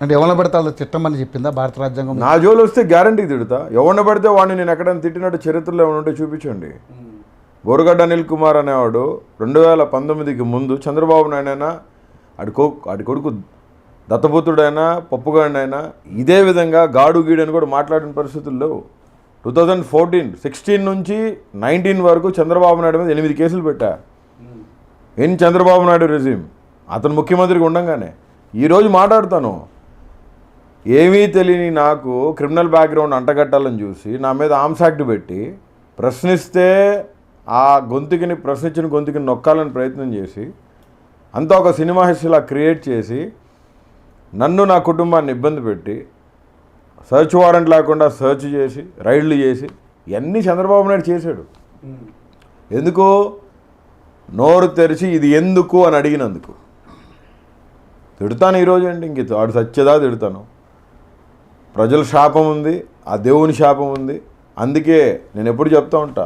అంటే ఎవరిని పడితే వాళ్ళు తిట్టమని చెప్పిందా భారత రాజ్యాంగం? నా జోలు వస్తే గ్యారంటీ తిడతా. ఎవరిని పడితే వాడిని నేను ఎక్కడైనా తిట్టినట్టు చరిత్రలో ఏమైనా ఉంటే చూపించండి. బోరుగడ్డ అనిల్ కుమార్ అనేవాడు 2019కి ముందు చంద్రబాబు నాయుడైనా అడి కొడుకు దత్తపుత్రుడైనా పప్పుగాడినైనా ఇదే విధంగా గాడు గీడని కూడా మాట్లాడిన పరిస్థితులు లేవు. 2016 నుంచి 19 వరకు చంద్రబాబు నాయుడు మీద 8 కేసులు పెట్టా. ఏం చంద్రబాబు నాయుడు రెజ్యూమ్ అతను ముఖ్యమంత్రిగా ఉండగానే. ఈరోజు మాట్లాడతాను, ఏమీ తెలియని నాకు క్రిమినల్ బ్యాక్గ్రౌండ్ అంటగట్టాలని చూసి నా మీద ఆర్మ్స్ యాక్ట్ పెట్టి ప్రశ్నిస్తే ఆ ప్రశ్నించిన గొంతుకిని నొక్కాలని ప్రయత్నం చేసి అంతా ఒక సినిమా హిస్టరీలా క్రియేట్ చేసి నన్ను నా కుటుంబాన్ని ఇబ్బంది పెట్టి సర్చ్ వారెంట్ లేకుండా సర్చ్ చేసి రైడ్లు చేసి ఇవన్నీ చంద్రబాబు నాయుడు చేశాడు. ఎందుకు? నోరు తెరిచి ఇది ఎందుకు అని అడిగినందుకు. తిడతాను ఈరోజు అండి, ఇంక వాడు సత్యదా తిడతాను. ప్రజల శాపం ఉంది, ఆ దేవుని శాపం ఉంది. అందుకే నేను ఎప్పుడు చెప్తా ఉంటా,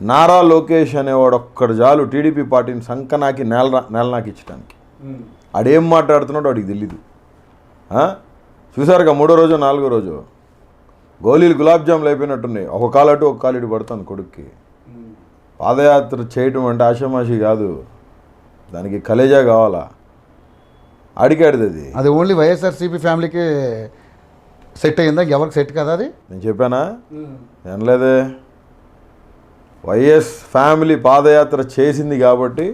నారా లోకేష్ అనేవాడు ఒక్కడు చాలు టీడీపీ పార్టీని సంకనాకి నేల నాకు ఇచ్చడానికి. ఆడేం మాట్లాడుతున్నాడో వాడికి తెలీదు. చూసారుగా 3వ రోజు 4వ రోజు గోళీలు గులాబ్ జాములు అయిపోయినట్టున్నాయి. ఒక కాలు అటు ఒక కాలు ఇటు పడుతుంది కొడుక్కి. పాదయాత్ర చేయటం అంటే ఆషామాషి కాదు, దానికి కలేజా కావాలా. అడిగాడిది అది ఓన్లీ వైఎస్ఆర్సీపీ ఫ్యామిలీకి సెట్ అయ్యిందా? ఎవరికి సెట్ కదా అది? నేను చెప్పానా? అనలేదే. వైఎస్ ఫ్యామిలీ పాదయాత్ర చేసింది కాబట్టి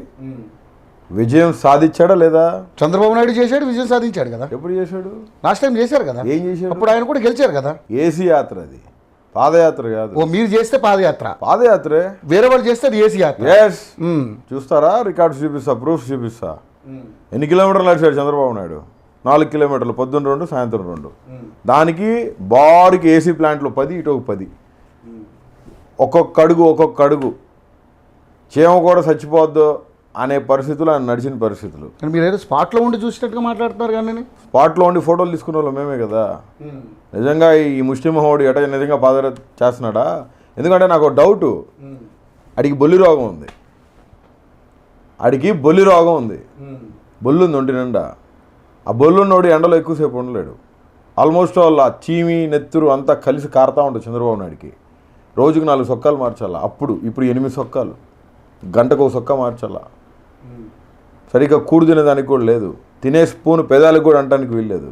విజయం సాధించాడా లేదా? చంద్రబాబు నాయుడు చేశాడు, విజయం సాధించాడు కదా. ఎప్పుడు చేశాడు? లాస్ట్ టైం చేశారు కదా. ఏం చేశాడు? అప్పుడు ఆయన కూడా గెలిచారు కదా. ఏసీ యాత్ర అది, పాదయాత్ర కాదు. ఓ మీరు చేస్తే పాదయాత్రే, వేరే వాళ్ళు చేస్తే అది ఏసీ యాత్ర. ఎస్. చూస్తారా? రికార్డ్స్ చూపిస్తా, ప్రూఫ్ చూపిస్తా. ఎన్ని కిలోమీటర్లు నడిచాడు చంద్రబాబు నాయుడు? 4 కిలోమీటర్లు, పొద్దున్న 2 సాయంత్రం 2. దానికి బారుకి ఏసీ ప్లాంట్లో 10, ఇటు ఒక 10. ఒక్కొక్క అడుగు చీమ కూడా చచ్చిపోద్దు అనే పరిస్థితులు ఆయన నడిచిన పరిస్థితులు. మీరు ఏదో స్పాట్లో ఉండి చూసినట్టుగా మాట్లాడుతున్నారు కానీ స్పాట్లో ఉండి ఫోటోలు తీసుకునే వాళ్ళు మేమే కదా. నిజంగా ఈ ముష్టిమహోడు నిజంగా పాదయాత్ర చేస్తున్నాడా? ఎందుకంటే నాకు డౌటు, అడిగి బొల్లి రోగం ఉంది. బొల్లు ఉంది ఒంటి నిండా. ఆ బొల్లున్నోడు ఎండలో ఎక్కువసేపు ఉండలేడు. ఆల్మోస్ట్ వాళ్ళ చీమి నెత్తురు అంతా కలిసి కారుతూ ఉంటుంది చంద్రబాబు నాయుడికి. రోజుకు 4 సొక్కాలు మార్చాలా. ఇప్పుడు 8 సొక్కాలు, గంటకు 1 సొక్క మార్చాలా. సరిగ్గా కూడు తినేదానికి కూడా లేదు. తినే స్పూన్ పెదాలకు కూడా అంటానికి వీల్లేదు.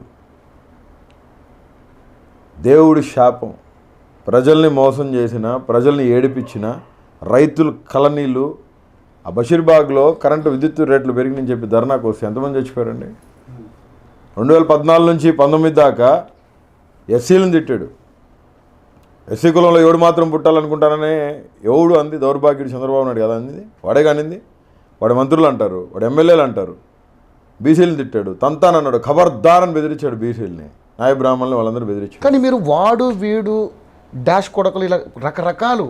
దేవుడి శాపం. ప్రజల్ని మోసం చేసిన, ప్రజల్ని ఏడిపించిన, రైతులు కలనీళ్ళు. ఆ బషీర్బాగ్లో కరెంటు విద్యుత్ రేట్లు పెరిగినని చెప్పి ధర్నాకు వస్తే ఎంతమంది చచ్చిపోయారండి? 2014 నుంచి 19 దాకా ఎస్సీలను తిట్టాడు. ఎస్సీ కులంలో ఎవడు మాత్రం పుట్టాలనుకుంటానని ఎవడు అంది? దౌర్భాగ్యుడు చంద్రబాబు నాయుడు కదా అంది. వాడే కానింది. వాడి మంత్రులు అంటారు, వాడు ఎమ్మెల్యేలు అంటారు. బీసీలను తిట్టాడు, తంతానన్నాడు, ఖబర్దారని బెదిరించాడు బీసీలని, నాయ బ్రాహ్మణులు వాళ్ళందరూ బెదిరించాడు. కానీ మీరు వాడు వీడు డాష్ కొడకలు ఇలా రకరకాలు,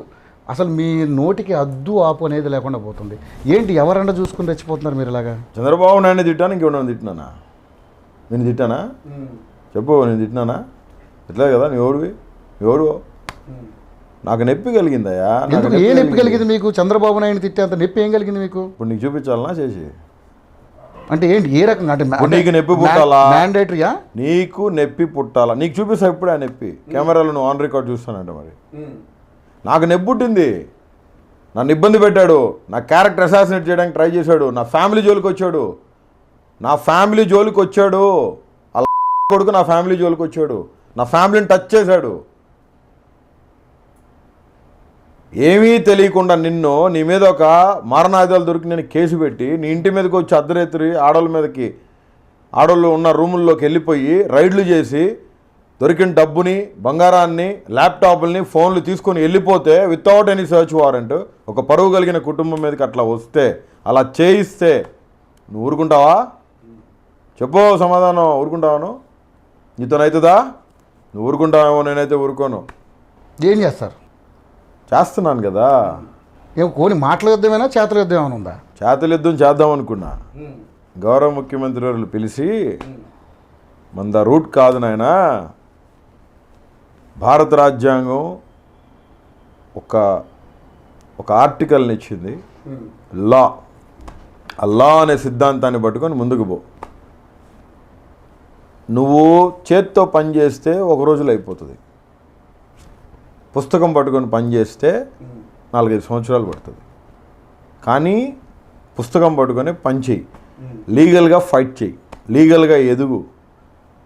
అసలు మీ నోటికి అద్దు ఆపు అనేది లేకుండా పోతుంది. ఏంటి ఎవరన్నా చూసుకుని రెచ్చిపోతున్నారు మీరు ఇలాగా? చంద్రబాబు నాయుడు తిట్టాను, ఇంకెవడన్నా తిట్టినానా? నేను తిట్టానా? చెప్పు, నేను తిట్టినానా? తిట్టలేదు కదా. ఎవడు నాకు నొప్పి కలిగిందయ్యా. ఏ నొప్పి కలిగింది మీకు? చంద్రబాబు నాయుడు తిట్టేంత నొప్పి ఏం కలిగింది మీకు? ఇప్పుడు నీకు చూపించాలనా చేసి? అంటే ఏంటి, ఏ రకంగా? అంటే నీకు నొప్పి పుట్టాలా? మ్యాండేటరీయా? నీకు నొప్పి పుట్టాలా? నీకు చూపిస్తా ఇప్పుడే ఆ నొప్పి. కెమెరాలో నువ్వు ఆన్ రికార్డ్ చూస్తానంట. మరి నాకు నొప్పి పుట్టింది, నన్ను ఇబ్బంది పెట్టాడు, నా క్యారెక్టర్ అసాసినేట్ చేయడానికి ట్రై చేశాడు, నా ఫ్యామిలీ జోలికి వచ్చాడు, అలా కొడుకు నా ఫ్యామిలీ జోలికి వచ్చాడు, నా ఫ్యామిలీని టచ్ చేశాడు. ఏమీ తెలియకుండా నీ మీద ఒక మారణాయుధాలు దొరికి నేను కేసు పెట్టి నీ ఇంటి మీదకి వచ్చి అర్ధరాత్రి ఆడోళ్ళు ఉన్న రూముల్లోకి వెళ్ళిపోయి రైడ్లు చేసి దొరికిన డబ్బుని, బంగారాన్ని, ల్యాప్టాప్ని, ఫోన్లు తీసుకొని వెళ్ళిపోతే వితౌట్ ఎనీ సర్చ్ వారెంట్ ఒక పరువు కలిగిన కుటుంబం మీదకి అట్లా వస్తే, అలా చేయిస్తే నువ్వు ఊరుకుంటావా? చెప్పు సమాధానం. ఊరుకుంటావాను? నీతోనవుతుందా? నువ్వు ఊరుకుంటావేమో, నేనైతే ఊరుకోను. ఏం చేస్తారు? చేస్తున్నాను కదా. ఏం కోని మాటల యుద్ధమేనా, చేతుల యుద్ధం ఏమైనా ఉందా? చేతుల యుద్ధం చేద్దాం అనుకున్నా. గౌరవ ముఖ్యమంత్రి వారు పిలిచి, మన రూట్ కాదు నాయనా, భారత రాజ్యాంగం ఒక ఆర్టికల్ని ఇచ్చింది, లా. ఆ లా అనే సిద్ధాంతాన్ని పట్టుకొని ముందుకు పో. నువ్వు చేత్తో పని చేస్తే ఒక రోజులో అయిపోతుంది, పుస్తకం పట్టుకొని పని చేస్తే 4-5 సంవత్సరాలు పడుతుంది. కానీ పుస్తకం పట్టుకొని పని చేయి, లీగల్గా ఫైట్ చేయి, లీగల్గా ఎదుగు.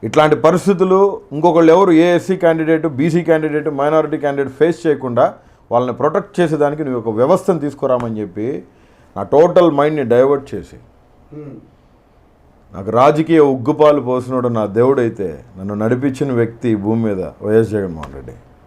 ఇట్లాంటి పరిస్థితులు ఇంకొకళ్ళు ఎవరు ఏ SC candidate, BC candidate, minority candidate face చేయకుండా వాళ్ళని ప్రొటెక్ట్ చేసేదానికి నువ్వు ఒక వ్యవస్థను తీసుకురామని చెప్పి నా టోటల్ మైండ్ని డైవర్ట్ చేసి, నాకు రాజకీయ ఉగ్గుపాలు పోసినోడు నా దేవుడైతే నన్ను నడిపించిన వ్యక్తి భూమి మీద వైఎస్ జగన్మోహన్ రెడ్డి.